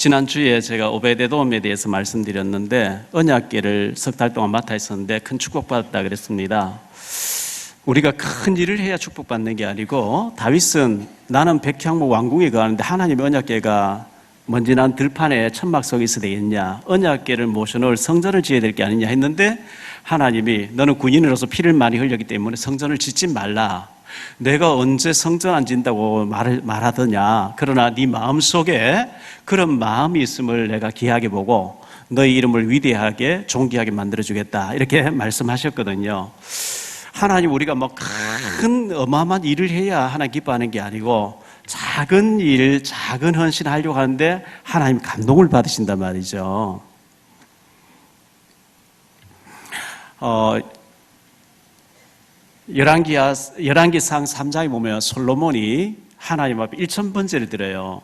지난주에 제가 오베데돔에 대해서 말씀드렸는데 언약궤를 석 달 동안 맡아 있었는데 큰 축복받았다 그랬습니다. 우리가 큰 일을 해야 축복받는 게 아니고 다윗은 나는 백향목 왕궁에 가는데 하나님의 언약궤가 먼지 난 들판에 천막 속에 있어야 되겠냐, 언약궤를 모셔놓을 성전을 지어야 될 게 아니냐 했는데 하나님이 너는 군인으로서 피를 많이 흘렸기 때문에 성전을 짓지 말라. 내가 언제 성전 안 짓는다고 말하더냐. 그러나 네 마음속에 그런 마음이 있음을 내가 귀하게 보고 너희 이름을 위대하게 존귀하게 만들어주겠다, 이렇게 말씀하셨거든요. 하나님, 우리가 뭐 큰 어마어마한 일을 해야 하나님 기뻐하는 게 아니고 작은 일, 작은 헌신 하려고 하는데 하나님 감동을 받으신단 말이죠. 열왕기상 3장에 보면 솔로몬이 하나님 앞에 1000번제를 드려요.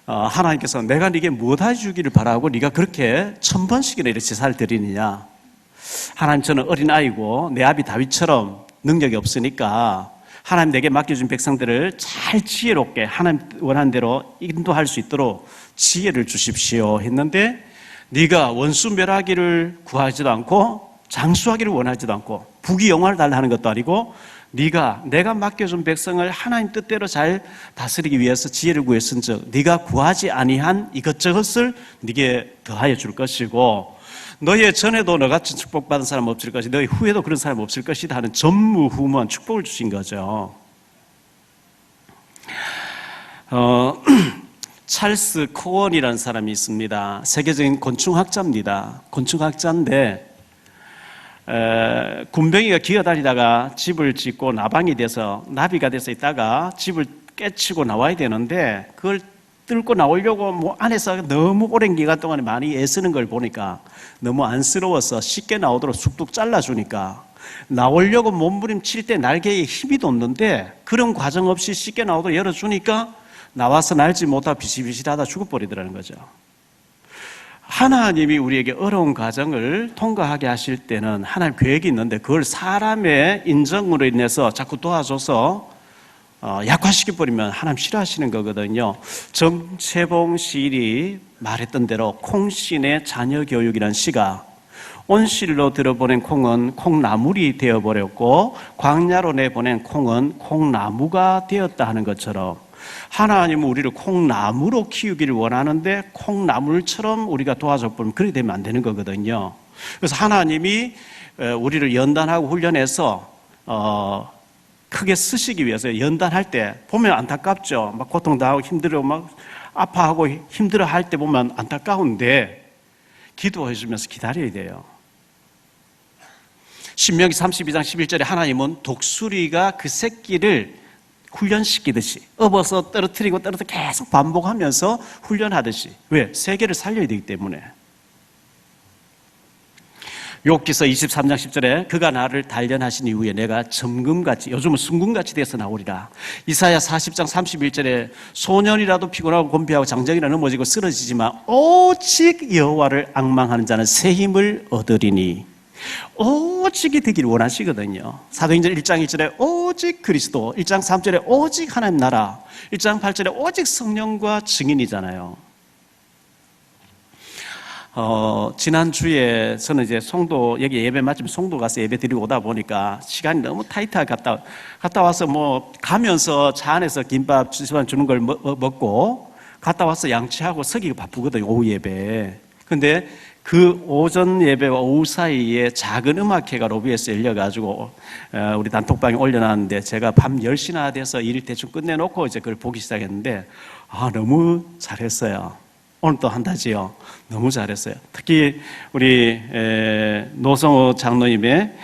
하나님께서 내가 네게 무엇 해주기를 바라고 네가 그렇게 1000번씩이나 이렇게 제사를 드리느냐. 하나님, 저는 어린아이고 내 아비 다윗처럼 능력이 없으니까 하나님 내게 맡겨준 백성들을 잘 지혜롭게 하나님 원하는 대로 인도할 수 있도록 지혜를 주십시오 했는데, 네가 원수 멸하기를 구하지도 않고 장수하기를 원하지도 않고 부귀 영화를 달라 하는 것도 아니고 내가 맡겨준 백성을 하나님 뜻대로 잘 다스리기 위해서 지혜를 구했은즉 네가 구하지 아니한 이것저것을 네게 더하여 줄 것이고 너의 전에도 너같이 축복받은 사람 없을 것이고 너의 후에도 그런 사람 없을 것이다 하는 전무후무한 축복을 주신 거죠. 찰스 코언이라는 사람이 있습니다. 세계적인 곤충학자입니다. 곤충학자인데 군뱅이가 기어다니다가 집을 짓고 나방이 돼서 나비가 돼서 있다가 집을 깨치고 나와야 되는데 그걸 뚫고 나오려고 뭐 안에서 너무 오랜 기간 동안에 많이 애쓰는 걸 보니까 너무 안쓰러워서 쉽게 나오도록 쑥쑥 잘라주니까 나오려고 몸부림칠 때 날개에 힘이 돋는데 그런 과정 없이 쉽게 나오도록 열어주니까 나와서 날지 못하고 비실비실하다 죽어버리더라는 거죠. 하나님이 우리에게 어려운 과정을 통과하게 하실 때는 하나님 계획이 있는데 그걸 사람의 인정으로 인해서 자꾸 도와줘서 약화시켜버리면 하나님 싫어하시는 거거든요. 정채봉 시인이 말했던 대로 콩신의 자녀 교육이라는 시가 온실로 들어보낸 콩은 콩나물이 되어버렸고 광야로 내보낸 콩은 콩나무가 되었다 하는 것처럼 하나님은 우리를 콩나무로 키우기를 원하는데 콩나물처럼 우리가 도와줘버리면 그렇게 되면 안 되는 거거든요. 그래서 하나님이 우리를 연단하고 훈련해서 크게 쓰시기 위해서 연단할 때 보면 안타깝죠. 막 고통당하고 힘들어 막 아파하고 힘들어 할 때 보면 안타까운데 기도해 주면서 기다려야 돼요. 신명기 32장 11절에 하나님은 독수리가 그 새끼를 훈련시키듯이 업어서 떨어뜨리고 계속 반복하면서 훈련하듯이. 왜? 세계를 살려야 되기 때문에. 욥기서 23장 10절에 그가 나를 단련하신 이후에 내가 점금같이, 요즘은 순금같이 돼서 나오리라. 이사야 40장 31절에 소년이라도 피곤하고 곤비하고 장정이라 넘어지고 쓰러지지만 오직 여호와를 앙망하는 자는 새 힘을 얻으리니. 오직이 되기를 원하시거든요. 사도행전 1장 1절에 오직 그리스도, 1장 3절에 오직 하나님 나라, 1장 8절에 오직 성령과 증인이잖아요. 지난주에 저는 이제 송도, 여기 예배 마치면 송도 가서 예배 드리고 오다 보니까 시간이 너무 타이트하게 갔다 와서 뭐 가면서 차 안에서 김밥 주는 걸 먹고 갔다 와서 양치하고 서기가 바쁘거든요, 오후 예배. 근데 그 오전 예배와 오후 사이에 작은 음악회가 로비에서 열려가지고 우리 단톡방에 올려놨는데 제가 밤 10시나 돼서 일 대충 끝내놓고 이제 그걸 보기 시작했는데 너무 잘했어요. 오늘 또 한다지요. 너무 잘했어요. 특히 우리 노성호 장로님의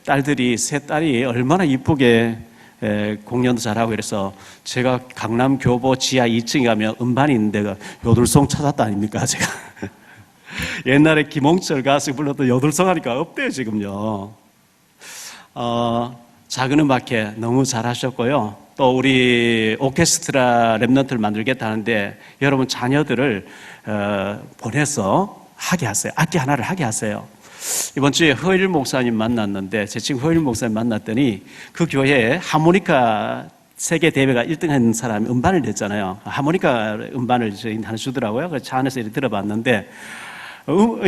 딸들이 세 딸이 얼마나 이쁘게 공연도 잘하고 그래서 제가 강남 교보 지하 2층에 가면 음반이 있는데 요들송 찾았다 아닙니까 제가. 옛날에 김홍철 가수 불렀던 요들송 하니까 없대요 지금요. 작은 음악회 너무 잘하셨고요. 또 우리 오케스트라 랩넌트를 만들겠다는데 여러분 자녀들을 보내서 하게 하세요. 악기 하나를 하게 하세요. 이번 주에 허일 목사님 만났는데 제 친구 허일 목사님 만났더니 그 교회에 하모니카 세계 대회가 1등 한 사람이 음반을 냈잖아요. 하모니카 음반을 저희 하나 주더라고요. 그래서 차 안에서 이렇게 들어봤는데,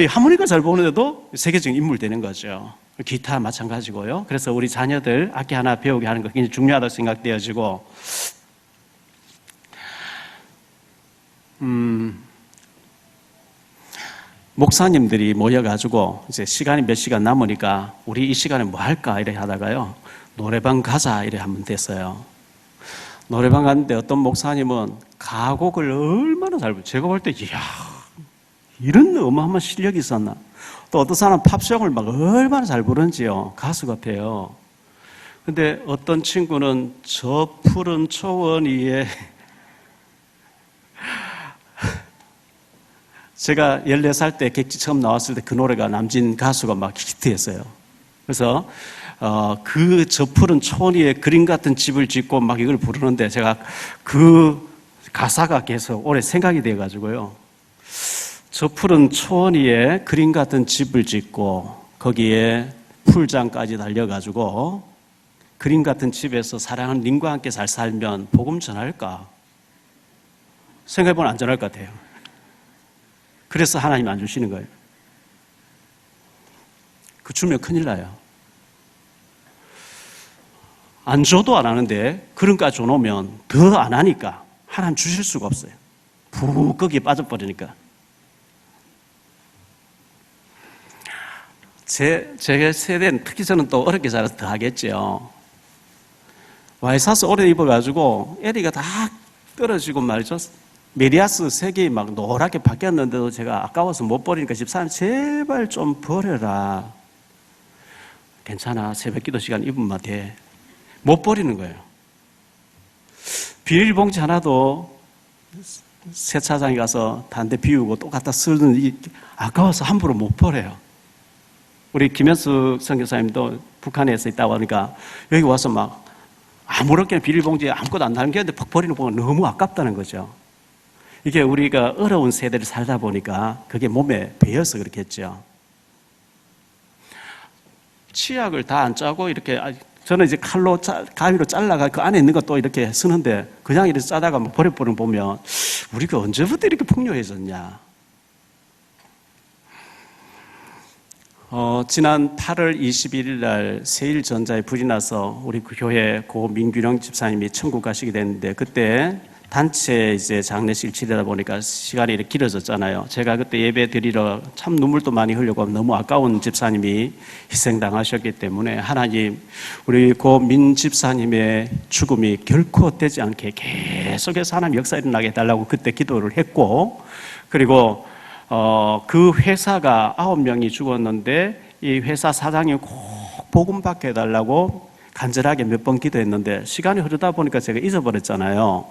하모니카 잘 보는데도 세계적인 인물 되는 거죠. 기타 마찬가지고요. 그래서 우리 자녀들 악기 하나 배우게 하는 거 굉장히 중요하다고 생각되어지고, 목사님들이 모여가지고 이제 시간이 몇 시간 남으니까 우리 이 시간에 뭐 할까 이래 하다가요, 노래방 가자 이래 하면 됐어요. 노래방 갔는데 어떤 목사님은 가곡을 얼마나 잘 부르, 제가 볼 때 이야 이런 어마어마한 실력이 있었나. 또 어떤 사람은 팝송을 막 얼마나 잘 부르는지요. 가수 같아요. 근데 어떤 친구는 저 푸른 초원 위에 제가 14살 때 객지 처음 나왔을 때 그 노래가 남진 가수가 막 히트했어요. 그래서 그 저 푸른 초원 위에 그림 같은 집을 짓고 막 이걸 부르는데 제가 그 가사가 계속 오래 생각이 돼가지고요. 저 푸른 초원 위에 그림 같은 집을 짓고 거기에 풀장까지 달려가지고 그림 같은 집에서 사랑하는 님과 함께 잘 살면 복음 전할까? 생각해보면 안 전할 것 같아요. 그래서 하나님 안 주시는 거예요. 그 주면 큰일 나요. 안 줘도 안 하는데 그런까지 줘놓으면 더 안 하니까 하나님 주실 수가 없어요. 푹 거기에 빠져버리니까. 제 세대는 특히 저는 또 어렵게 자라서 더 하겠죠. 와이사스 오래 입어가지고 에리가 다 떨어지고 말이죠. 메리아스 3개 막 노랗게 바뀌었는데도 제가 아까워서 못 버리니까 집사님 제발 좀 버려라. 괜찮아. 새벽 기도 시간 입으면 돼. 못 버리는 거예요. 비닐봉지 하나도 세차장에 가서 단대 비우고 또 갖다 쓰는 아까워서 함부로 못 버려요. 우리 김현수 선교사님도 북한에서 있다고 하니까 여기 와서 막 아무렇게나 비닐봉지에 아무것도 안 담겼는데 팍 버리는 거 보면 너무 아깝다는 거죠. 이게 우리가 어려운 세대를 살다 보니까 그게 몸에 배어서 그렇겠죠. 치약을 다 안 짜고 이렇게, 저는 이제 가위로 잘라가 그 안에 있는 것도 이렇게 쓰는데 그냥 이렇게 짜다가 버려버리는 거 보면 우리가 언제부터 이렇게 풍요해졌냐. 지난 8월 21일 날 세일전자에 불이 나서 우리 그 교회 고 민균영 집사님이 천국 가시게 됐는데, 그때 단체 이제 장례식 치르다 보니까 시간이 이렇게 길어졌잖아요. 제가 그때 예배 드리러 참 눈물도 많이 흘리고 너무 아까운 집사님이 희생당하셨기 때문에 하나님, 우리 고 민 집사님의 죽음이 결코 헛되지 않게 계속해서 하나님 역사 일어나게 해달라고 그때 기도를 했고, 그리고 그 회사가 9명이 죽었는데 이 회사 사장이 꼭 복음 받게 해달라고 간절하게 몇 번 기도했는데 시간이 흐르다 보니까 제가 잊어버렸잖아요.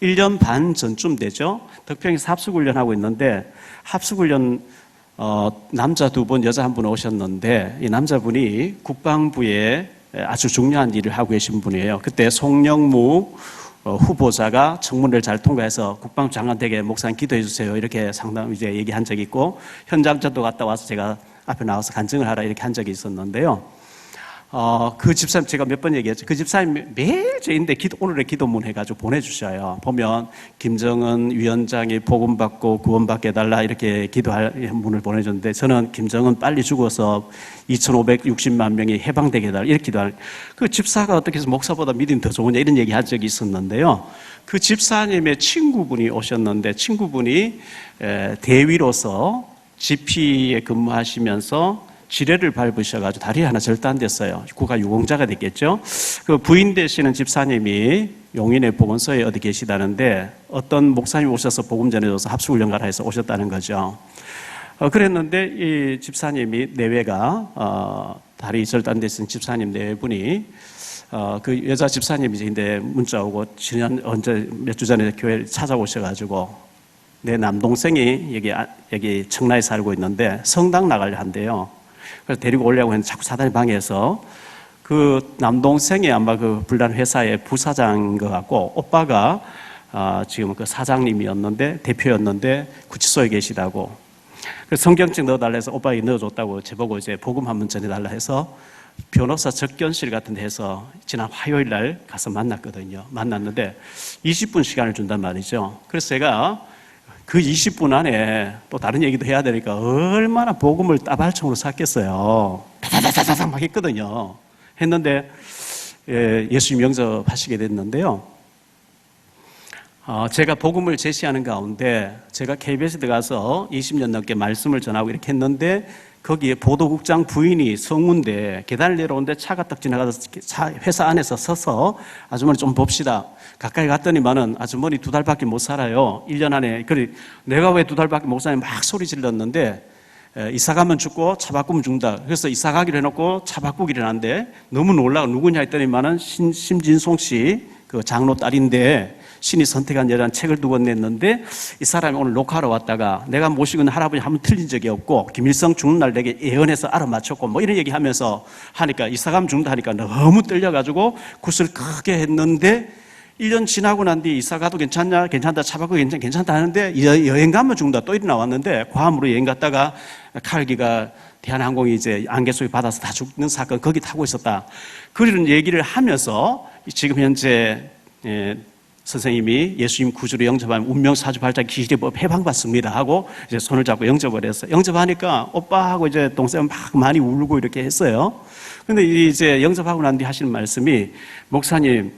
1년 반 전쯤 되죠. 덕평에서 합숙훈련하고 있는데 합숙훈련 남자 2분, 여자 1분 오셨는데 이 남자분이 국방부에 아주 중요한 일을 하고 계신 분이에요. 그때 송영무 후보자가 청문회를 잘 통과해서 국방부 장관 되게 목사님 기도해 주세요 이렇게 상담 이제 얘기한 적이 있고, 현장 저도 갔다 와서 제가 앞에 나와서 간증을 하라 이렇게 한 적이 있었는데요. 그 집사님 제가 몇 번 얘기했죠. 그 집사님 매일 저인데 오늘의 기도문 해가지고 보내주셔요. 보면 김정은 위원장이 복음 받고 구원받게 해달라 이렇게 기도할 문을 보내줬는데, 저는 김정은 빨리 죽어서 2,560만 명이 해방되게 해달라 이렇게 기도할. 그 집사가 어떻게 해서 목사보다 믿음이 더 좋으냐 이런 얘기 한 적이 있었는데요. 그 집사님의 친구분이 오셨는데, 친구분이 대위로서 GP에 근무하시면서 지뢰를 밟으셔가지고 다리 하나 절단됐어요. 국가 유공자가 됐겠죠. 그 부인 되시는 집사님이 용인의 보건소에 어디 계시다는데 어떤 목사님이 오셔서 복음 전해줘서 합숙훈련 가라 해서 오셨다는 거죠. 그랬는데 이 집사님이 내외가 다리 절단되신 집사님 네 분이 그 여자 집사님이 근데 문자 오고 언제 몇 주 전에 교회를 찾아오셔가지고 내 남동생이 여기 청라에 살고 있는데 성당 나가려 한대요. 그래서 데리고 오려고 했는데 자꾸 사단의 방해해서 그 남동생이 아마 그 불난 회사의 부사장인 것 같고, 오빠가 지금 그 사장님이었는데 대표였는데 구치소에 계시다고. 그래서 성경책 넣어달라 해서 오빠에게 넣어줬다고 제보고 이제 복음 한번 전해달라 해서 변호사 접견실 같은 데서 지난 화요일 날 가서 만났거든요. 만났는데 20분 시간을 준단 말이죠. 그래서 제가 그 20분 안에 또 다른 얘기도 해야 되니까 얼마나 복음을 따발총으로 샀겠어요. 다다다다닥 막 했거든요. 했는데 예수님 영접하시게 됐는데요. 제가 복음을 제시하는 가운데 제가 KBS에 가서 20년 넘게 말씀을 전하고 이렇게 했는데 거기에 보도국장 부인이 성운데 계단을 내려오는데 차가 딱 지나가서 회사 안에서 서서 아주머니 좀 봅시다. 가까이 갔더니만은 아주머니 2달밖에 못 살아요. 1년 안에. 그래 내가 왜 2달밖에 못 사냐 막 소리 질렀는데 이사 가면 죽고 차 바꾸면 죽는다. 그래서 이사 가기로 해놓고 차 바꾸기를 하는데 너무 놀라고 누구냐 했더니만은 심진송 씨 그 장로 딸인데 신이 선택한 여자는 책을 두 권 냈는데 이 사람이 오늘 녹화하러 왔다가 내가 모시고 있는 할아버지 한 번 틀린 적이 없고 김일성 죽는 날 내게 예언해서 알아맞혔고 뭐 이런 얘기 하면서 하니까 이사 가면 죽는다 하니까 너무 떨려가지고 굿을 크게 했는데 1년 지나고 난 뒤 이사 가도 괜찮냐? 괜찮다. 차 바꾸고 괜찮다 하는데 여행 가면 죽는다. 또 일어나 왔는데 괌으로 여행 갔다가 칼기가 대한항공이 이제 안개 속에 받아서 다 죽는 사건 거기 타고 있었다. 그런 얘기를 하면서 지금 현재 선생님이 예수님 구주로 영접하면 운명사주 발작 기시리법 해방받습니다 하고 이제 손을 잡고 영접을 했어요. 영접하니까 오빠하고 이제 동생 막 많이 울고 이렇게 했어요. 근데 이제 영접하고 난 뒤 하시는 말씀이 목사님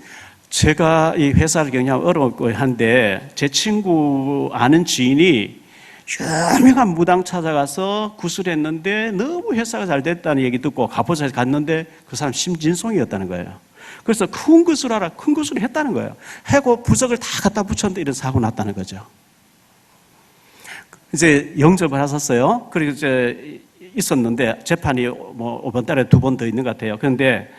제가 이 회사를 경영하면 어렵고 한데 제 친구 아는 지인이 유명한 무당 찾아가서 구슬했는데 너무 회사가 잘 됐다는 얘기 듣고 가보자에 갔는데 그 사람 심진송이었다는 거예요. 그래서 큰 구슬하라 큰 구슬을 했다는 거예요. 해고 부적을 다 갖다 붙였는데 이런 사고 났다는 거죠. 이제 영접을 하셨어요. 그리고 이제 있었는데 재판이 뭐 이번 달에 2번 더 있는 것 같아요. 그런데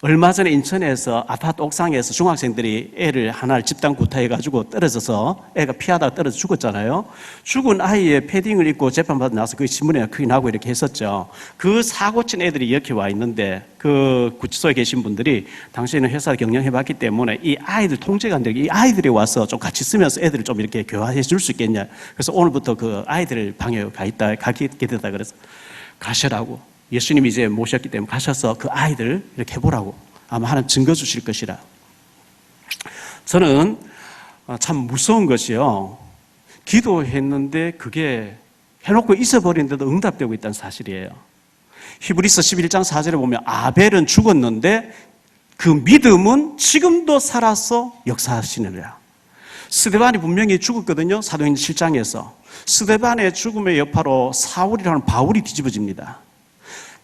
얼마 전에 인천에서 아파트 옥상에서 중학생들이 애를 하나를 집단 구타해가지고 떨어져서 애가 피하다가 떨어져 죽었잖아요. 죽은 아이의 패딩을 입고 재판받아 나와서 그 신문에 크게 나오고 이렇게 했었죠. 그 사고 친 애들이 이렇게 와 있는데 그 구치소에 계신 분들이 당신은 회사 경영해봤기 때문에 이 아이들 통제가 안 되고 이 아이들이 와서 좀 같이 쓰면서 애들을 좀 이렇게 교화해 줄 수 있겠냐. 그래서 오늘부터 그 아이들 방에 가게 되다 그래서 가시라고. 예수님이 이제 모셨기 때문에 가셔서 그 아이들 이렇게 해보라고 아마 하나님 증거 주실 것이라. 저는 참 무서운 것이요. 기도했는데 그게 해놓고 있어버리는데도 응답되고 있다는 사실이에요. 히브리서 11장 4절에 보면 아벨은 죽었는데 그 믿음은 지금도 살아서 역사하시느니라. 스데반이 분명히 죽었거든요. 사도행전 7장에서. 스데반의 죽음의 여파로 사울이라는 바울이 뒤집어집니다.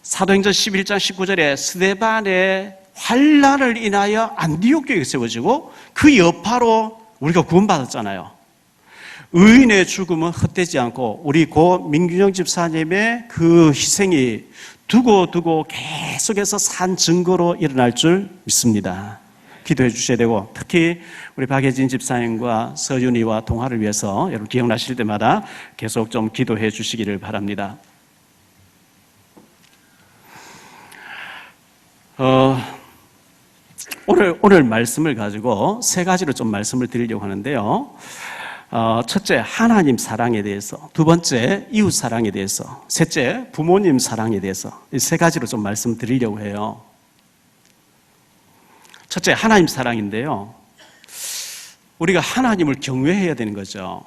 사도행전 11장 19절에 스데반의 환난을 인하여 안디옥 교회가 세워지고 그 여파로 우리가 구원받았잖아요. 의인의 죽음은 헛되지 않고 우리 고 민균영 집사님의 그 희생이 두고 계속해서 산 증거로 일어날 줄 믿습니다. 기도해 주셔야 되고 특히 우리 박예진 집사님과 서윤이와 동화를 위해서 여러분 기억나실 때마다 계속 좀 기도해 주시기를 바랍니다. 오늘 말씀을 가지고 3가지로 좀 말씀을 드리려고 하는데요. 첫째, 하나님 사랑에 대해서. 2번째, 이웃 사랑에 대해서. 셋째, 부모님 사랑에 대해서. 이 3가지로 좀 말씀드리려고 해요. 첫째, 하나님 사랑인데요. 우리가 하나님을 경외해야 되는 거죠.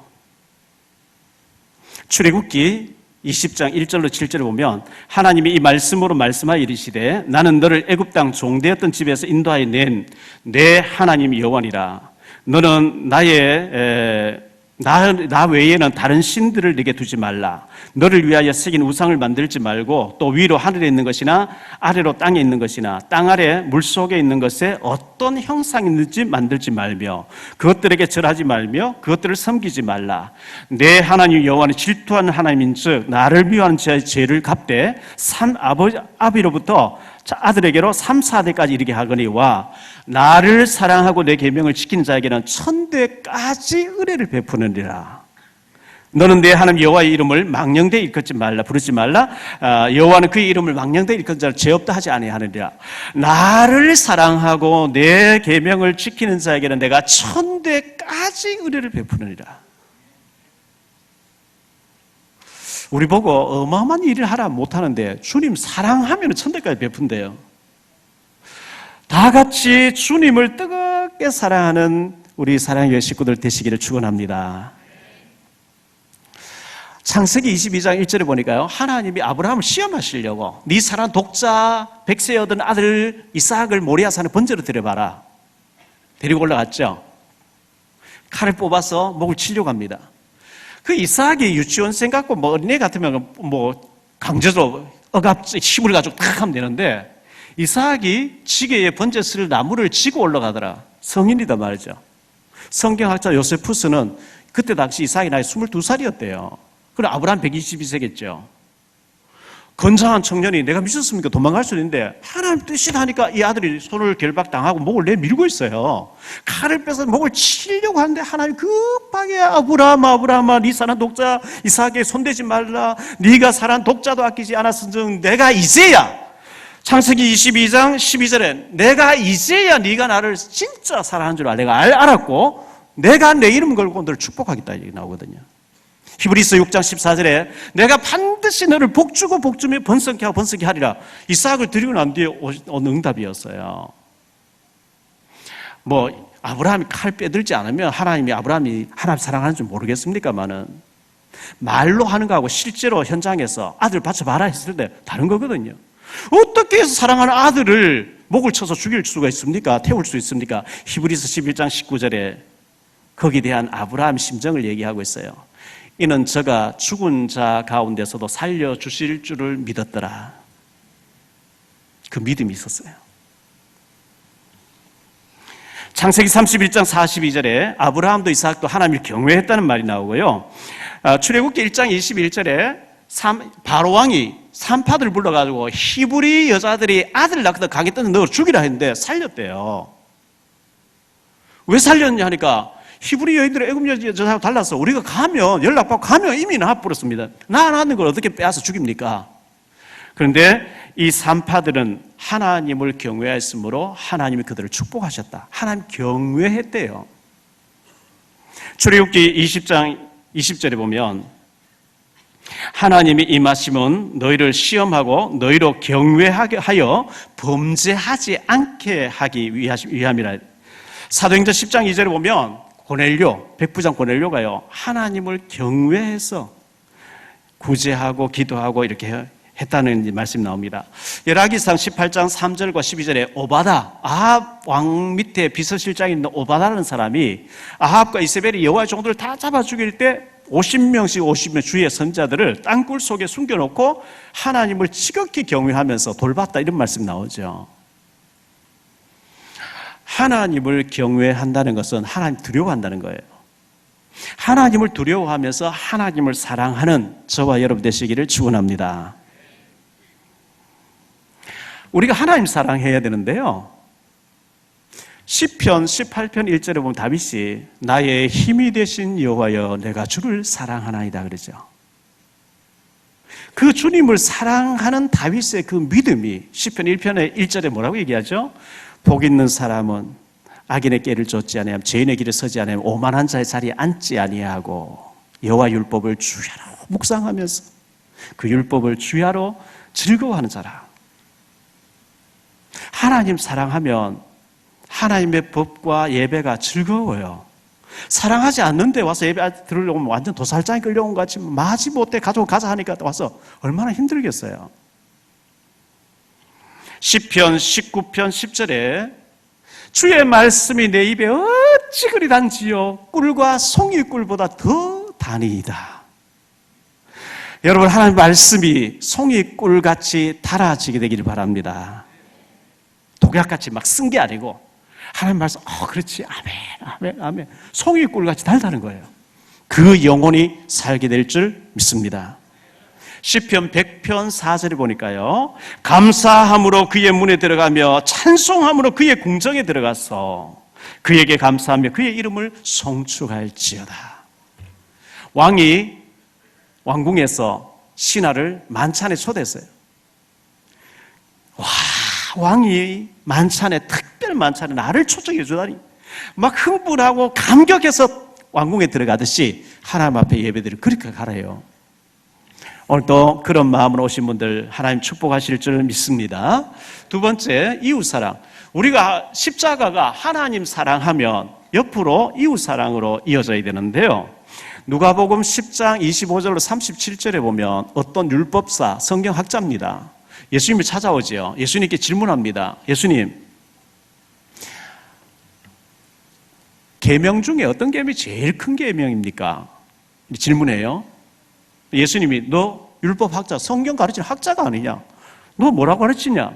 출애굽기 20장 1절로 7절에 보면 하나님이 이 말씀으로 말씀하여 이르시되 나는 너를 애굽 땅 종되었던 집에서 인도하여 낸 내 하나님 여호와니라. 너는 나 외에는 다른 신들을 네게 두지 말라. 너를 위하여 새긴 우상을 만들지 말고 또 위로 하늘에 있는 것이나 아래로 땅에 있는 것이나 땅 아래 물속에 있는 것에 어떤 형상이 있는지 만들지 말며 그것들에게 절하지 말며 그것들을 섬기지 말라. 내 하나님 여호와는 질투하는 하나님인즉 나를 미워하는 자의 죄를 갚되 아비로부터 아들에게로 3, 4대까지 이르게 하거니와 나를 사랑하고 내 계명을 지키는 자에게는 1000대까지 은혜를 베푸느니라. 너는 내 하나님 여호와의 이름을 망령되이 일컫지 말라. 부르지 말라. 여호와는 그의 이름을 망령되이 일컫는 자를 죄 없다 하지 아니하느니라. 나를 사랑하고 내 계명을 지키는 자에게는 내가 1000대까지 은혜를 베푸느니라. 우리 보고 어마어마한 일을 하라 못하는데 주님 사랑하면 천대까지 베푼대요. 다 같이 주님을 뜨겁게 사랑하는 우리 사랑의 식구들 되시기를 축원합니다. 창세기 22장 1절에 보니까요, 하나님이 아브라함을 시험하시려고 네 사랑 독자 100세 얻은 아들 이삭을 모리아 산에 번제로 드려봐라. 데리고 올라갔죠. 칼을 뽑아서 목을 치려고 합니다. 그 이삭이 유치원생 같고 뭐 어린애 같으면 뭐 강제로 억압 힘을 가지고 탁 하면 되는데, 이삭이 지게에 번제 쓸 나무를 지고 올라가더라. 성인이다 말이죠. 성경학자 요세푸스는 그때 당시 이삭이 나이 22살이었대요. 그럼 아브라함 122세겠죠. 건장한 청년이 내가 미쳤습니까? 도망갈 수 있는데 하나님 뜻이다 하니까 이 아들이 손을 결박당하고 목을 내밀고 있어요. 칼을 빼서 목을 치려고 하는데 하나님 급하게 아브라함아 네 사랑 독자 이삭에게 손대지 말라. 네가 사랑 독자도 아끼지 않았은즉 내가 이제야, 창세기 22장 12절에 내가 이제야 네가 나를 진짜 사랑하는 줄 내가 알았고 내가 내 이름 걸고 너를 축복하겠다 이렇게 나오거든요. 히브리서 6장 14절에 내가 반드시 너를 복주고 복주며 번성케 하고 번성케 하리라. 이삭을 드리고 난 뒤에 온 응답이었어요. 뭐 아브라함이 칼 빼들지 않으면 하나님이 아브라함이 하나님 사랑하는 줄 모르겠습니까마는 말로 하는 거하고 실제로 현장에서 아들 바쳐봐라 했을 때 다른 거거든요. 어떻게 해서 사랑하는 아들을 목을 쳐서 죽일 수가 있습니까? 태울 수 있습니까? 히브리서 11장 19절에 거기에 대한 아브라함 심정을 얘기하고 있어요. 이는 저가 죽은 자 가운데서도 살려주실 줄을 믿었더라. 그 믿음이 있었어요. 창세기 31장 42절에 아브라함도 이삭도 하나님을 경외했다는 말이 나오고요. 출애굽기 1장 21절에 바로 왕이 산파들 불러가지고 히브리 여자들이 아들 낳거든 강에 떠는 너 죽이라 했는데 살렸대요. 왜 살렸냐 하니까 히브리 여인들은 애굽 여자하고 달라서 우리가 가면 연락받고 가면 이미 나와버렸습니다. 낳는 걸 어떻게 빼앗아 죽입니까? 그런데 이 산파들은 하나님을 경외했으므로 하나님이 그들을 축복하셨다. 하나님 경외했대요. 출애굽기 20장 20절에 보면 하나님이 임하심은 너희를 시험하고 너희로 경외하게 하여 범죄하지 않게 하기 위함이라. 사도행전 10장 2절에 보면 고넬료, 백부장 고넬료가요 하나님을 경외해서 구제하고 기도하고 이렇게 했다는 말씀이 나옵니다. 열왕기상 18장 3절과 12절에 오바다, 아합 왕 밑에 비서실장에 있는 오바다라는 사람이 아합과 이세벨이 여호와의 종들을 다 잡아 죽일 때 50명씩 50명 주위의 선자들을 땅굴 속에 숨겨놓고 하나님을 지극히 경외하면서 돌봤다, 이런 말씀이 나오죠. 하나님을 경외한다는 것은 하나님 두려워한다는 거예요. 하나님을 두려워하면서 하나님을 사랑하는 저와 여러분 되시기를 축원합니다. 우리가 하나님 사랑해야 되는데요, 시편 18편 1절에 보면 다윗이 나의 힘이 되신 여호와여 내가 주를 사랑하나이다 그러죠. 그 주님을 사랑하는 다윗의 그 믿음이 시편 1편의 1절에 뭐라고 얘기하죠? 복 있는 사람은 악인의 꾀를 쫓지 아니하며 죄인의 길에 서지 아니하며 오만한 자의 자리에 앉지 아니하고 여호와 율법을 주야로 묵상하면서 그 율법을 주야로 즐거워하는 자라. 하나님 사랑하면 하나님의 법과 예배가 즐거워요. 사랑하지 않는데 와서 예배 들으려면 완전 도살장에 끌려온 것 같이 마지못해 가지고 가자 하니까 와서 얼마나 힘들겠어요. 시편 19편 10절에 주의 말씀이 내 입에 어찌 그리 단지요 꿀과 송이꿀보다 더 다니이다. 여러분, 하나님 말씀이 송이꿀같이 달아지게 되기를 바랍니다. 독약같이 막 쓴 게 아니고 하나님 말씀, 그렇지, 아멘, 아멘, 아멘. 송이꿀같이 달다는 거예요. 그 영혼이 살게 될 줄 믿습니다. 시편 100편 4절에 보니까요, 감사함으로 그의 문에 들어가며 찬송함으로 그의 궁정에 들어가서 그에게 감사하며 그의 이름을 송축할지어다. 왕이 왕궁에서 신하를 만찬에 초대했어요. 왕이 만찬에, 특별 만찬에 나를 초청해 주다니 막 흥분하고 감격해서 왕궁에 들어가듯이 하나님 앞에 예배드리고 그렇게 가라요. 오늘도 그런 마음으로 오신 분들 하나님 축복하실 줄 믿습니다. 두 번째, 이웃사랑. 우리가 십자가가 하나님 사랑하면 옆으로 이웃사랑으로 이어져야 되는데요. 누가복음 10장 25절로 37절에 보면 어떤 율법사, 성경학자입니다. 예수님이 찾아오죠. 예수님께 질문합니다. 예수님, 계명 중에 어떤 계명이 제일 큰 계명입니까? 질문해요. 예수님이 너 율법학자, 성경 가르치는 학자가 아니냐? 너 뭐라고 가르치냐?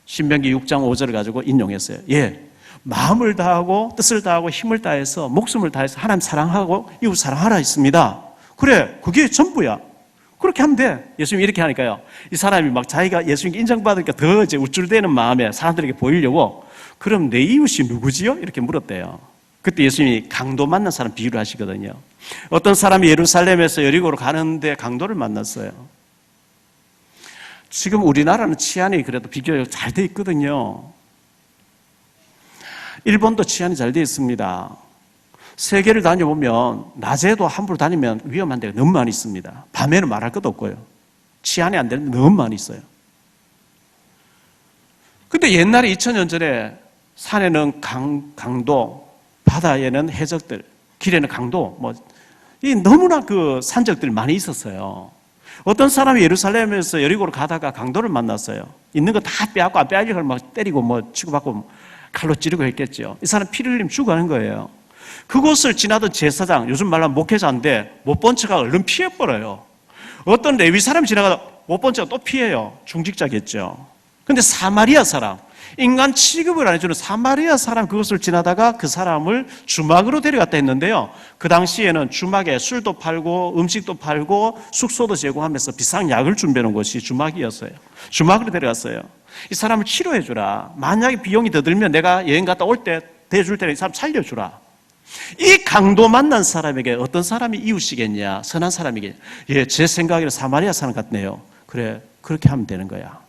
신명기 6장 5절을 가지고 인용했어요. 예, 마음을 다하고 뜻을 다하고 힘을 다해서 목숨을 다해서 하나님 사랑하고 이웃 사랑하라 했습니다. 그래, 그게 전부야. 그렇게 하면 돼. 예수님이 이렇게 하니까요. 이 사람이 막 자기가 예수님께 인정받으니까 더 이제 우쭐대는 마음에 사람들에게 보이려고 그럼 내 이웃이 누구지요? 이렇게 물었대요. 그때 예수님이 강도 만난 사람 비유를 하시거든요. 어떤 사람이 예루살렘에서 여리고로 가는데 강도를 만났어요. 지금 우리나라는 치안이 그래도 비교적 잘 돼 있거든요. 일본도 치안이 잘 돼 있습니다. 세계를 다녀보면 낮에도 함부로 다니면 위험한 데가 너무 많이 있습니다. 밤에는 말할 것도 없고요. 치안이 안 되는 데 너무 많이 있어요. 근데 옛날에 2000년 전에 산에는 강도, 바다에는 해적들, 길에는 강도, 너무나 그 산적들이 많이 있었어요. 어떤 사람이 예루살렘에서 여리고로 가다가 강도를 만났어요. 있는 거 다 빼앗고 안 빼앗길 걸 막 때리고 치고받고 칼로 찌르고 했겠죠. 이 사람 피를 흘리면 죽어가는 거예요. 그곳을 지나던 제사장, 요즘 말로 하면 목회자인데 못 본 척하고 얼른 피해버려요. 어떤 레위 사람이 지나가다 못 본 척하고 또 피해요. 중직자겠죠. 근데 사마리아 사람, 인간 취급을 안 해주는 사마리아 사람 그것을 지나다가 그 사람을 주막으로 데려갔다 했는데요. 그 당시에는 주막에 술도 팔고 음식도 팔고 숙소도 제공하면서 비싼 약을 준비하는 곳이 주막이었어요. 주막으로 데려갔어요. 이 사람을 치료해주라. 만약에 비용이 더 들면 내가 여행 갔다 올 때 대줄 테니 이 사람 살려주라. 이 강도 만난 사람에게 어떤 사람이 이웃이겠냐? 선한 사람이겠냐? 예, 제 생각에는 사마리아 사람 같네요. 그래, 그렇게 하면 되는 거야.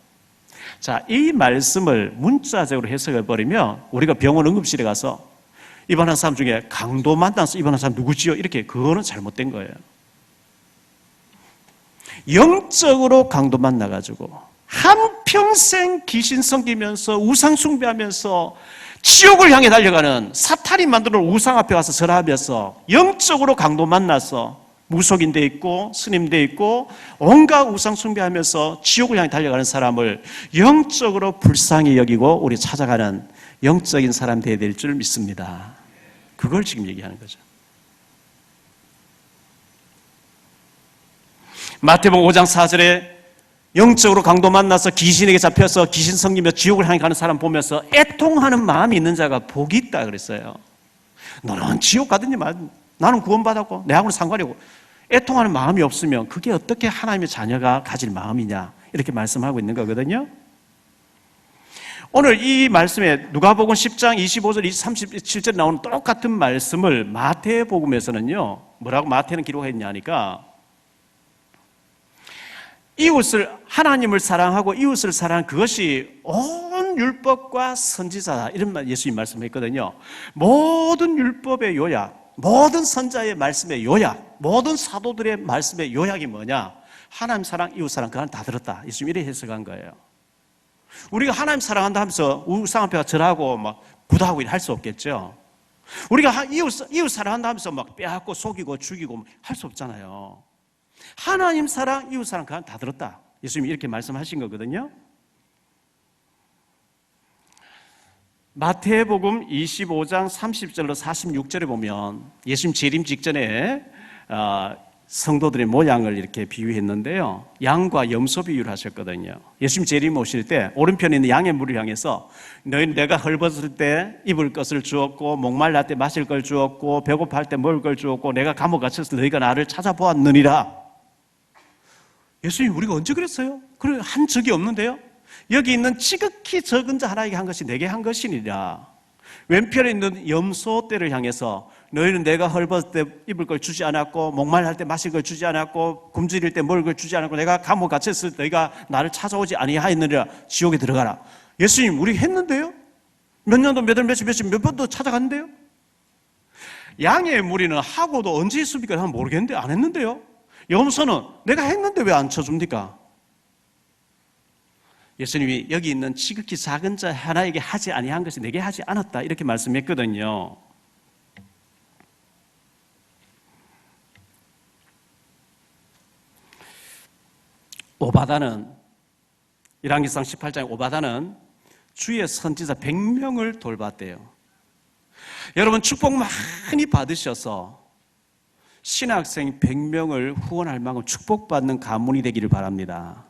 자, 이 말씀을 문자적으로 해석해버리면 우리가 병원 응급실에 가서 입원한 사람 중에 강도 만나서 입원한 사람 누구지요? 이렇게 그거는 잘못된 거예요. 영적으로 강도 만나가지고 한평생 귀신 섬기면서 우상 숭배하면서 지옥을 향해 달려가는 사탄이 만들어 놓은 우상 앞에 와서 절하면서 영적으로 강도 만나서 무속인 데 있고 스님 데 있고 온갖 우상 숭배하면서 지옥을 향해 달려가는 사람을 영적으로 불쌍히 여기고 우리 찾아가는 영적인 사람 되어야 될 줄 믿습니다. 그걸 지금 얘기하는 거죠. 마태복음 5장 4절에 영적으로 강도 만나서 귀신에게 잡혀서 귀신 섬기며 지옥을 향해 가는 사람 보면서 애통하는 마음이 있는 자가 복이 있다 그랬어요. 너는 지옥 가든지 나는 구원받았고 내하고는 상관이 없고 애통하는 마음이 없으면 그게 어떻게 하나님의 자녀가 가질 마음이냐 이렇게 말씀하고 있는 거거든요. 오늘 이 말씀에 누가복음 10장 25절 37절 나오는 똑같은 말씀을 마태복음에서는요 뭐라고 마태는 기록했냐 하니까 이웃을 하나님을 사랑하고 이웃을 사랑하는 그것이 온 율법과 선지자다 이런 말 예수님 말씀했거든요. 모든 율법의 요약, 모든 선자의 말씀의 요약, 모든 사도들의 말씀의 요약이 뭐냐? 하나님 사랑, 이웃 사랑, 그건 다 들었다. 예수님이 이렇게 해석한 거예요. 우리가 하나님 사랑한다 하면서 우상 앞에 절하고 막 구다하고 할 수 없겠죠. 우리가 이웃 사랑한다 하면서 막 빼앗고 속이고 죽이고 할 수 없잖아요. 하나님 사랑, 이웃 사랑, 그건 다 들었다. 예수님이 이렇게 말씀하신 거거든요. 마태복음 25장 30절로 46절에 보면 예수님 재림 직전에 성도들의 모양을 이렇게 비유했는데요. 양과 염소 비유를 하셨거든요. 예수님 재림 오실 때 오른편에 있는 양의 무리를 향해서 너희는 내가 헐벗을 때 입을 것을 주었고 목말랄 때 마실 걸 주었고 배고파할 때 먹을 걸 주었고 내가 감옥 갇혔을 때 너희가 나를 찾아보았느니라. 예수님 우리가 언제 그랬어요? 그래 한 적이 없는데요. 여기 있는 지극히 적은 자 하나에게 한 것이 내게 한 것이니라. 왼편에 있는 염소 떼를 향해서 너희는 내가 헐벗을 때 입을 걸 주지 않았고 목말할 때 마실 걸 주지 않았고 굶주릴 때 먹을 걸 주지 않았고 내가 감옥 갇혔을 때 너희가 나를 찾아오지 아니하였느니라. 지옥에 들어가라. 예수님 우리 했는데요. 몇 년도 몇 번도 찾아갔는데요. 양의 무리는 하고도 언제 했습니까? 모르겠는데 안 했는데요. 염소는 내가 했는데 왜 안 쳐줍니까? 예수님이 여기 있는 지극히 작은 자 하나에게 하지 아니한 것이 내게 하지 않았다 이렇게 말씀했거든요. 오바다는 열왕기상 18장 오바다는 주의 선지자 100명을 돌봤대요. 여러분 축복 많이 받으셔서 신학생 100명을 후원할 만큼 축복받는 가문이 되기를 바랍니다.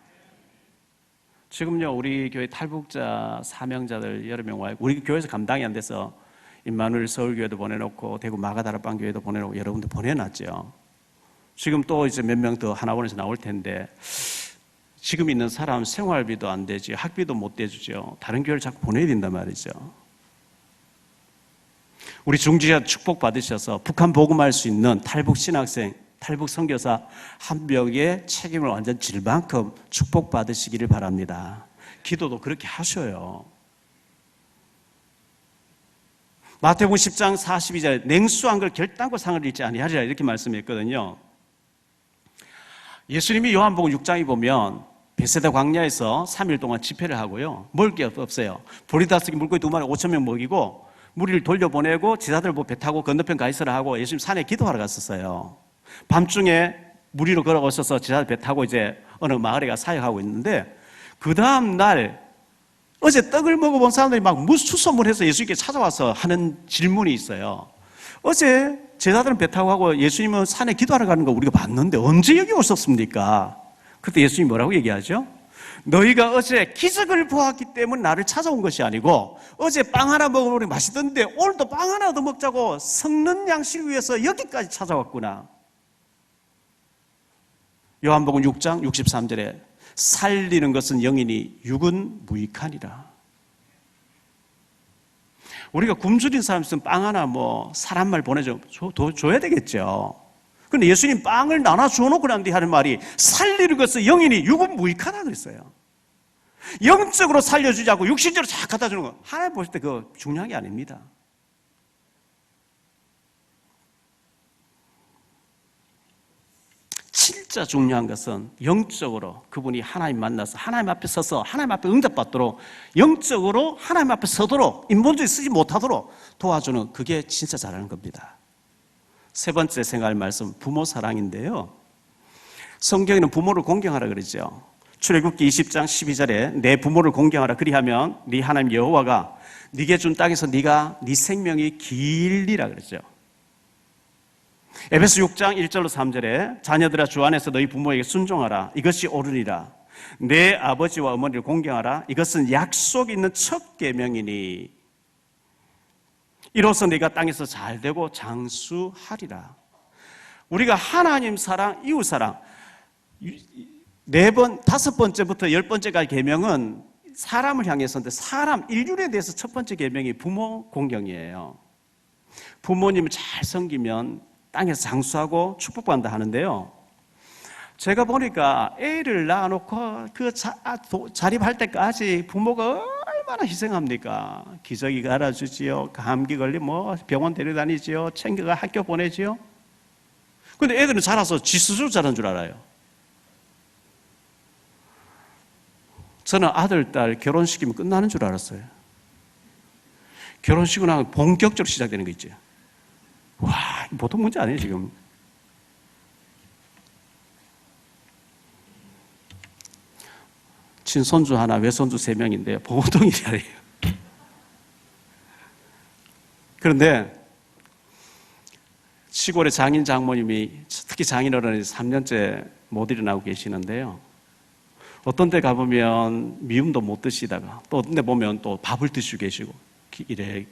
지금요 우리 교회 탈북자 사명자들 여러 명 와요. 우리 교회에서 감당이 안 돼서 임마누엘 서울교회도 보내놓고 대구 마가다락방 교회도 보내놓고 여러분들 보내놨죠. 지금 또 이제 몇 명 더 하나원에서 나올 텐데 지금 있는 사람 생활비도 안 되지 학비도 못 대주죠. 다른 교회를 자꾸 보내야 된단 말이죠. 우리 중지자 축복 받으셔서 북한 복음할 수 있는 탈북 신학생, 탈북 선교사 한 명의 책임을 완전 질 만큼 축복 받으시기를 바랍니다. 기도도 그렇게 하셔요. 마태복음 10장 42절에 냉수한 걸 결단코 상을 잃지 아니하리라 이렇게 말씀했거든요. 예수님이 요한복음 6장에 보면 베세다 광야에서 3일 동안 집회를 하고요. 먹을 게 없어요. 보리다스기 물고기 2마리 5,000명 먹이고 무리를 돌려보내고 제자들 배 타고 건너편 가 있으라 하고 예수님 산에 기도하러 갔었어요. 밤중에 무리로 걸어오셔서 제자들 배 타고 이제 어느 마을에 가 사역하고 있는데 그 다음 날 어제 떡을 먹어본 사람들이 막 무수소문해서 예수님께 찾아와서 하는 질문이 있어요. 어제 제자들은 배 타고 가고 예수님은 산에 기도하러 가는 거 우리가 봤는데 언제 여기 오셨습니까? 그때 예수님이 뭐라고 얘기하죠? 너희가 어제 기적을 보았기 때문에 나를 찾아온 것이 아니고 어제 빵 하나 먹으면 맛있던데 오늘도 빵 하나 더 먹자고 섞는 양식을 위해서 여기까지 찾아왔구나. 요한복음 6장 63절에 살리는 것은 영이니 육은 무익하니라. 우리가 굶주린 사람 있으면 빵 하나 사람 말 보내줘야 되겠죠. 근데 예수님 빵을 나눠 주어놓고 난 뒤 하는 말이 살리는 것은 영이니 육은 무익하다 그랬어요. 영적으로 살려주지 않고 육신적으로 쫙 갖다 주는 거 하나님 보실 때 그거 중요한 게 아닙니다. 진짜 중요한 것은 영적으로 그분이 하나님 만나서 하나님 앞에 서서 하나님 앞에 응답받도록 영적으로 하나님 앞에 서도록 인본주의 쓰지 못하도록 도와주는 그게 진짜 잘하는 겁니다. 세 번째 생각할 말씀 부모 사랑인데요. 성경에는 부모를 공경하라 그러죠. 출애굽기 20장 12절에 내 부모를 공경하라 그리하면 네 하나님 여호와가 네게 준 땅에서 네가 네 생명이 길리라 그러죠. 에베소 6장 1절로 3절에 자녀들아 주 안에서 너희 부모에게 순종하라 이것이 옳으니라. 내 아버지와 어머니를 공경하라 이것은 약속 있는 첫 계명이니 이로써 네가 땅에서 잘되고 장수하리라. 우리가 하나님 사랑, 이웃 사랑 5번째부터 10번째까지 계명은 사람을 향해서인데 사람, 인륜에 대해서 첫 번째 계명이 부모 공경이에요. 부모님을 잘 섬기면 땅에서 장수하고 축복받는다 하는데요. 제가 보니까 애를 낳아놓고 자립할 때까지 부모가 얼마나 희생합니까? 기저귀 갈아주지요. 감기 걸리면 병원 데려다니지요. 챙겨가 학교 보내지요. 근데 애들은 자라서 지 스스로 자란 줄 알아요. 저는 아들, 딸 결혼시키면 끝나는 줄 알았어요. 결혼시키고 나면 본격적으로 시작되는 거 있죠. 와, 보통 문제 아니에요, 지금. 친손주 하나, 외손주 3명인데 보통 일이 아니에요. 그런데 시골의 장인 장모님이 특히 장인어른이 3년째 못 일어나고 계시는데요. 어떤 데 가보면 미움도 못 드시다가 또 어떤 데 보면 또 밥을 드시고 계시고 이래.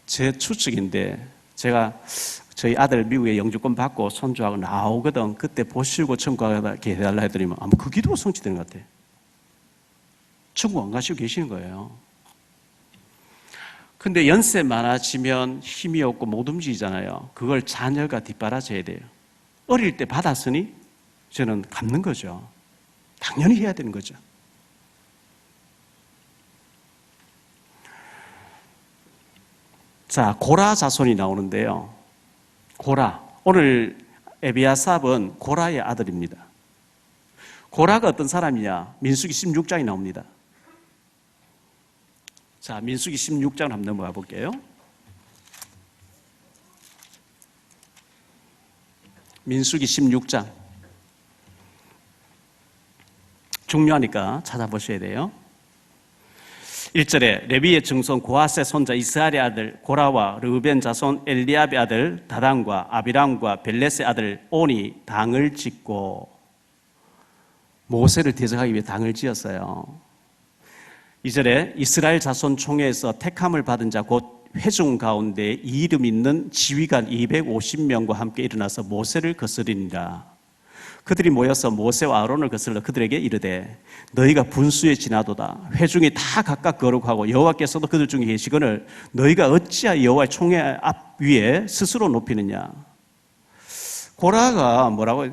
제 추측인데 제가 저희 아들 미국에 영주권 받고 손주하고 나오거든. 그때 보시고 천국에 해달라 했더니 아마 그 기도가 성취되는 것 같아요. 천국 안 가시고 계시는 거예요. 근데 연세 많아지면 힘이 없고 못 움직이잖아요. 그걸 자녀가 뒷받아줘야 돼요. 어릴 때 받았으니 저는 갚는 거죠. 당연히 해야 되는 거죠. 자, 고라 자손이 나오는데요. 고라. 오늘 에비아삽은 고라의 아들입니다. 고라가 어떤 사람이냐? 민수기 16장이 나옵니다. 자, 민수기 16장 한번 넘어가 볼게요. 민수기 16장. 중요하니까 찾아보셔야 돼요. 1절에 레위의 증손 고하세 손자 이스라엘의 아들 고라와 르우벤 자손 엘리압의 아들 다단과 아비람과 벨렛의 아들 온이 당을 짓고 모세를 대적하기 위해 당을 지었어요. 2절에 이스라엘 자손 총회에서 택함을 받은 자 곧 회중 가운데 이름 있는 지휘관 250명과 함께 일어나서 모세를 거스리니라. 그들이 모여서 모세와 아론을 거슬러 그들에게 이르되 너희가 분수에 지나도다. 회중이 다 각각 거룩하고 여호와께서도 그들 중에 계시거늘 너희가 어찌하여 여호와의 총회 앞 위에 스스로 높이느냐. 고라가 뭐라고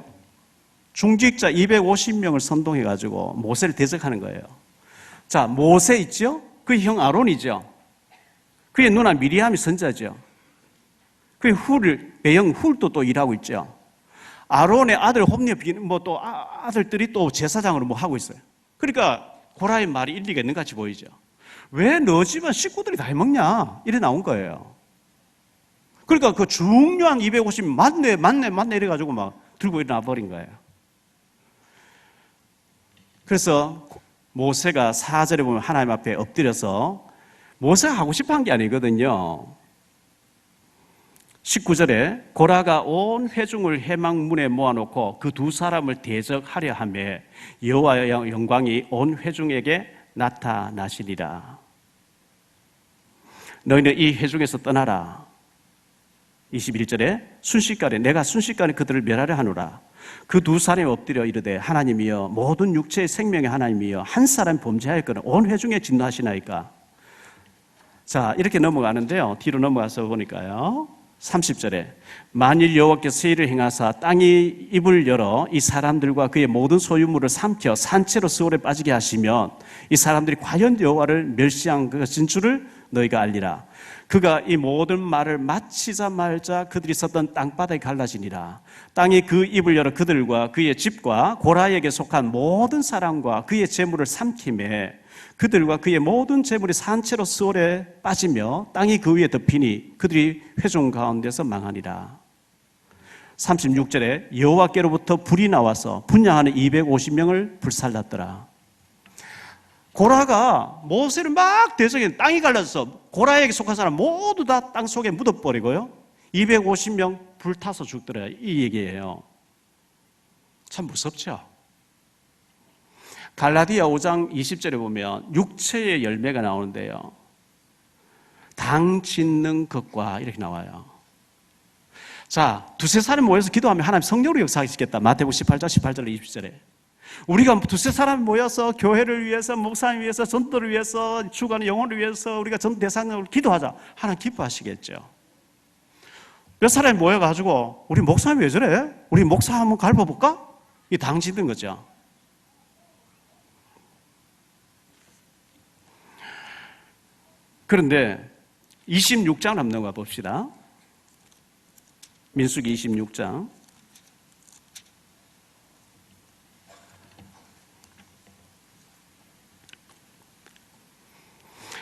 중직자 250명을 선동해가지고 모세를 대적하는 거예요. 자, 모세 있죠? 그의 형 아론이죠? 그의 누나 미리암이 선자죠? 그의 배형 훌도 또 일하고 있죠? 아론의 아들 홈리 또 아들들이 또 제사장으로 뭐 하고 있어요. 그러니까 고라의 말이 일리가 있는 것 같이 보이죠. 왜 너 집안 식구들이 다 해먹냐? 이래 나온 거예요. 그러니까 그 중요한 250 맞네 이래가지고 막 들고 일어나 버린 거예요. 그래서 모세가 4절에 보면 하나님 앞에 엎드려서 모세가 하고 싶어 한 게 아니거든요. 19절에 고라가 온 회중을 회막문에 모아놓고 그 두 사람을 대적하려 하며 여호와의 영광이 온 회중에게 나타나시리라. 너희는 이 회중에서 떠나라. 21절에 내가 순식간에 그들을 멸하려 하노라. 그 두 사람이 엎드려 이르되 하나님이여 모든 육체의 생명의 하나님이여 한 사람 범죄하였거늘 온 회중에 진노하시나이까. 자, 이렇게 넘어가는데요. 뒤로 넘어가서 보니까요. 30절에 만일 여호와께서 세일을 행하사 땅이 입을 열어 이 사람들과 그의 모든 소유물을 삼켜 산채로 수월에 빠지게 하시면 이 사람들이 과연 여호와를 멸시한 것인 줄을 너희가 알리라. 그가 이 모든 말을 마치자 말자 그들이 섰던 땅바닥이 갈라지니라. 땅이 그 입을 열어 그들과 그의 집과 고라에게 속한 모든 사람과 그의 재물을 삼킴에 그들과 그의 모든 재물이 산채로 수월에 빠지며 땅이 그 위에 덮이니 그들이 회중 가운데서 망하니라. 36절에 여호와께로부터 불이 나와서 분향하는 250명을 불살랐더라. 고라가 모세를 막 대적해 땅이 갈라져서 고라에게 속한 사람 모두 다 땅 속에 묻어버리고요. 250명 불타서 죽더라. 이 얘기예요. 참 무섭죠? 갈라디아 5장 20절에 보면 육체의 열매가 나오는데요. 당 짓는 것과 이렇게 나와요. 자, 두세 사람이 모여서 기도하면 하나님 성령으로 역사하시겠다. 마태복음 18장 18절 20절에. 우리가 두세 사람이 모여서 교회를 위해서, 목사님 위해서, 전도를 위해서, 주관의 영혼을 위해서 우리가 전 대상으로 기도하자. 하나님 기뻐하시겠죠. 몇 사람이 모여가지고 우리 목사님 왜 저래? 우리 목사 한번 갈봐볼까? 이 당 짓는 거죠. 그런데 26장 한번 넘어가 봅시다. 민수기 26장.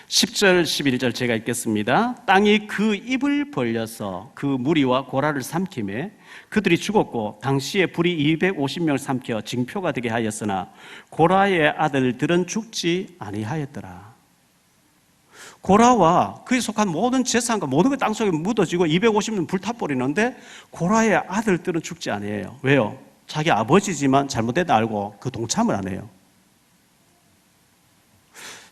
10절 11절 제가 읽겠습니다. 땅이 그 입을 벌려서 그 무리와 고라를 삼킴에 그들이 죽었고 당시에 불이 250명을 삼켜 징표가 되게 하였으나 고라의 아들들은 죽지 아니하였더라. 고라와 그에 속한 모든 재산과 모든 게 땅속에 묻어지고 250명 불타버리는데 고라의 아들들은 죽지 아니해요. 왜요? 자기 아버지지만 잘못됐다 알고 그 동참을 안 해요.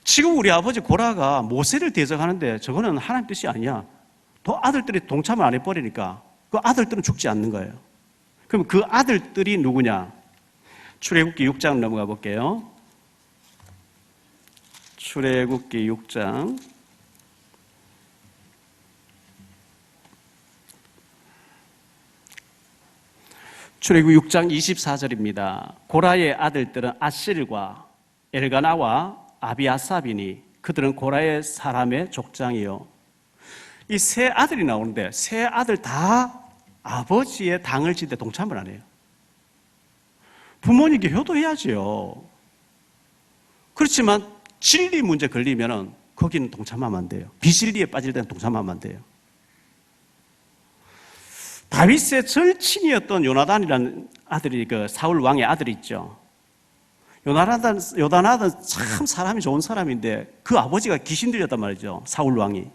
지금 우리 아버지 고라가 모세를 대적하는데 저거는 하나님 뜻이 아니야. 또 아들들이 동참을 안 해버리니까 그 아들들은 죽지 않는 거예요. 그럼 그 아들들이 누구냐? 출애굽기 6장 넘어가 볼게요. 출애굽기 6장. 출애굽기 6장 24절입니다. 고라의 아들들은 아실과 엘가나와 아비아삽이니 그들은 고라의 사람의 족장이요. 이 세 아들이 나오는데 세 아들 다 아버지의 당을 질 때 동참을 안 해요. 부모님께 효도해야지요. 그렇지만 진리 문제 걸리면은 거기는 동참하면 안 돼요. 비진리에 빠질 때는 동참하면 안 돼요. 다윗의 절친이었던 요나단이라는 아들이 그 사울 왕의 아들이 있죠. 요나단은 참 사람이 좋은 사람인데 그 아버지가 귀신 들렸단 말이죠. 사울 왕이.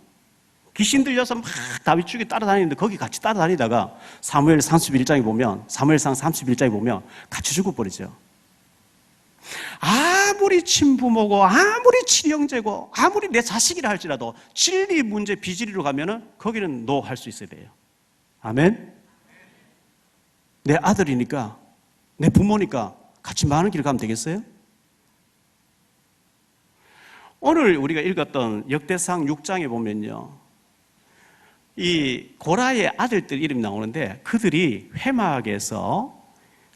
귀신 들려서 막 다윗 죽이 따라다니는데 거기 같이 따라다니다가 사무엘상 31장에 보면 같이 죽어버리죠. 아무리 친부모고 아무리 친형제고 아무리 내 자식이라 할지라도 진리 문제 비진리로 가면은 거기는 노 할 수 있어야 돼요. 아멘. 내 아들이니까 내 부모니까 같이 많은 길 가면 되겠어요? 오늘 우리가 읽었던 역대상 6장에 보면요, 이 고라의 아들들 이름이 나오는데 그들이 회막에서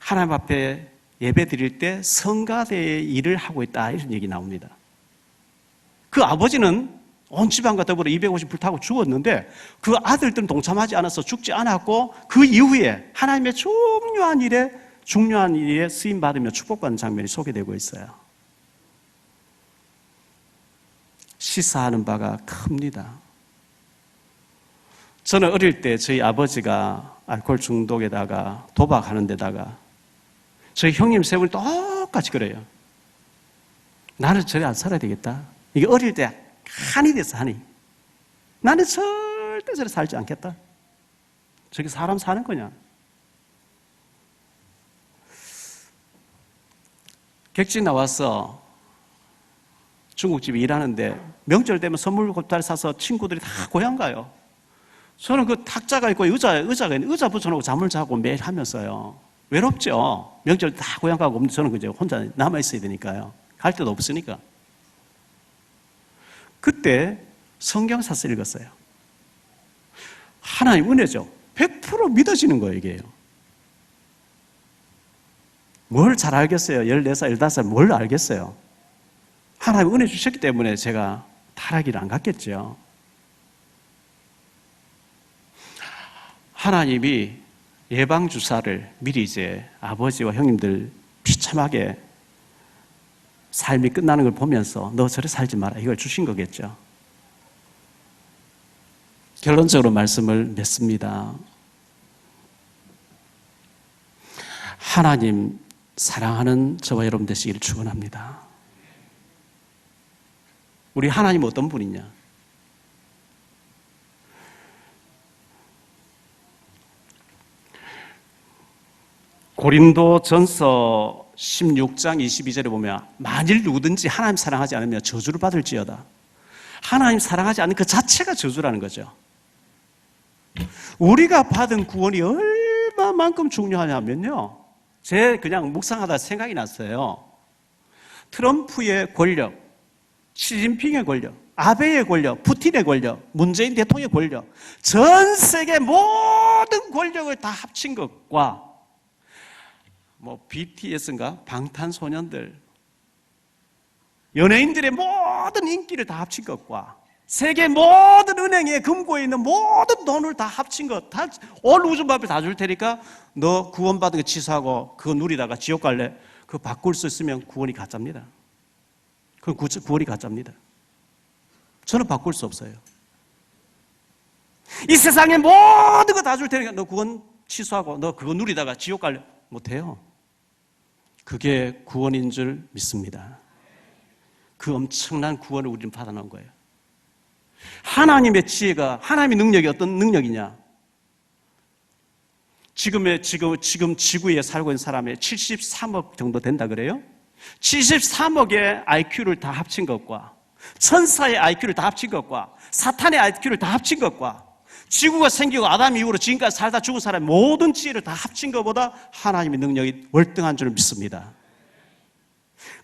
하나님 앞에 예배 드릴 때 성가대의 일을 하고 있다, 이런 얘기 나옵니다. 그 아버지는 온 집안과 더불어 250불 타고 죽었는데 그 아들들은 동참하지 않아서 죽지 않았고 그 이후에 하나님의 중요한 일에 쓰임받으며 축복받는 장면이 소개되고 있어요. 시사하는 바가 큽니다. 저는 어릴 때 저희 아버지가 알코올 중독에다가 도박하는 데다가 저희 형님 세 분이 똑같이 그래요. 나는 저래 안 살아야 되겠다. 이게 어릴 때 한이 됐어, 한이. 나는 절대 저래 살지 않겠다. 저게 사람 사는 거냐. 객지 나와서 중국집에 일하는데 명절 되면 선물 곱다리 사서 친구들이 다 고향 가요. 저는 그 탁자가 있고 의자가 있는데 의자 붙여놓고 잠을 자고 매일 하면서요. 외롭죠. 명절 다 고향 가고 저는 이제 혼자 남아있어야 되니까요. 갈 데도 없으니까. 그때 성경사서 읽었어요. 하나님 은혜죠. 100% 믿어지는 거예요, 이게요. 뭘 잘 알겠어요. 14살, 15살 뭘 알겠어요. 하나님 은혜 주셨기 때문에 제가 타락기를 안 갔겠죠. 하나님이 예방주사를 미리 이제 아버지와 형님들 비참하게 삶이 끝나는 걸 보면서 너 저래 살지 마라, 이걸 주신 거겠죠. 결론적으로 말씀을 맺습니다. 하나님 사랑하는 저와 여러분 되시기를 축원합니다. 우리 하나님 어떤 분이냐? 고린도전서 16장 22절에 보면 만일 누구든지 하나님 사랑하지 않으면 저주를 받을지어다. 하나님 사랑하지 않는 그 자체가 저주라는 거죠. 우리가 받은 구원이 얼마만큼 중요하냐면요, 제 그냥 묵상하다 생각이 났어요. 트럼프의 권력, 시진핑의 권력, 아베의 권력, 푸틴의 권력, 문재인 대통령의 권력, 전 세계 모든 권력을 다 합친 것과 BTS인가? 방탄소년들, 연예인들의 모든 인기를 다 합친 것과 세계 모든 은행에 금고에 있는 모든 돈을 다 합친 것, 다 온 우주밥을 다 줄 테니까 너 구원받은 거 취소하고 그거 누리다가 지옥 갈래? 그거 바꿀 수 있으면 구원이 가짜입니다. 그건 구원이 가짜입니다. 저는 바꿀 수 없어요. 이 세상에 모든 거 다 줄 테니까 너 구원 취소하고 너 그거 누리다가 지옥 갈래? 못해요. 그게 구원인 줄 믿습니다. 그 엄청난 구원을 우리는 받아놓은 거예요. 하나님의 지혜가, 하나님의 능력이 어떤 능력이냐? 지금 지구에 살고 있는 사람의 73억 정도 된다 그래요? 73억의 IQ를 다 합친 것과 천사의 IQ를 다 합친 것과 사탄의 IQ를 다 합친 것과 지구가 생기고 아담 이후로 지금까지 살다 죽은 사람의 모든 지혜를 다 합친 것보다 하나님의 능력이 월등한 줄 믿습니다.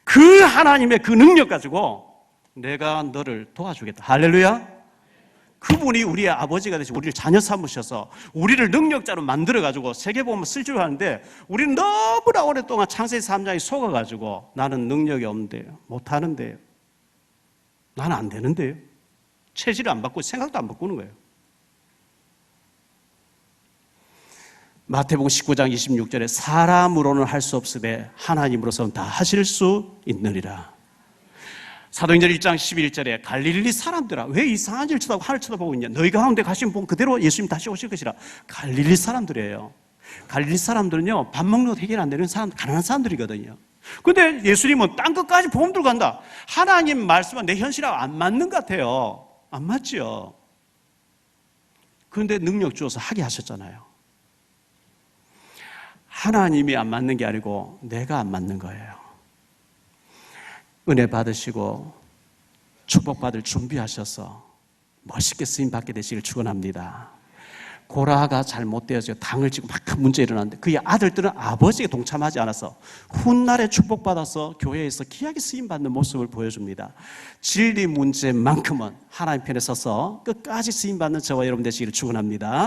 그 하나님의 그 능력 가지고 내가 너를 도와주겠다. 할렐루야. 그분이 우리의 아버지가 되시고 우리를 자녀 삼으셔서 우리를 능력자로 만들어가지고 세계복음을 쓸 줄 아는데 우리는 너무나 오랫동안 창세기 3장에 속아가지고 나는 능력이 없는데요, 못하는데요, 나는 안 되는데요, 체질을 안 바꾸고 생각도 안 바꾸는 거예요. 마태복음 19장 26절에 사람으로는 할 수 없으되 하나님으로서는 다 하실 수 있느니라. 사도행전 1장 11절에 갈릴리 사람들아 왜 이상한 일을 쳐다보고 하늘 쳐다보고 있냐. 너희 가운데 가시면 보면 그대로 예수님 다시 오실 것이라. 갈릴리 사람들이에요. 갈릴리 사람들은요 밥 먹는 것 해결 안 되는 사람, 가난한 사람들이거든요. 근데 예수님은 땅 끝까지 복음 들고 간다. 하나님 말씀은 내 현실하고 안 맞는 것 같아요. 안 맞지요. 그런데 능력 주어서 하게 하셨잖아요. 하나님이 안 맞는 게 아니고 내가 안 맞는 거예요. 은혜 받으시고 축복받을 준비하셔서 멋있게 쓰임받게 되시길 축원합니다. 고라가 잘못되어서 당을 지고 막 큰 문제 일어났는데 그의 아들들은 아버지에게 동참하지 않아서 훗날에 축복받아서 교회에서 귀하게 쓰임받는 모습을 보여줍니다. 진리 문제만큼은 하나님 편에 서서 끝까지 쓰임받는 저와 여러분 되시기를 축원합니다.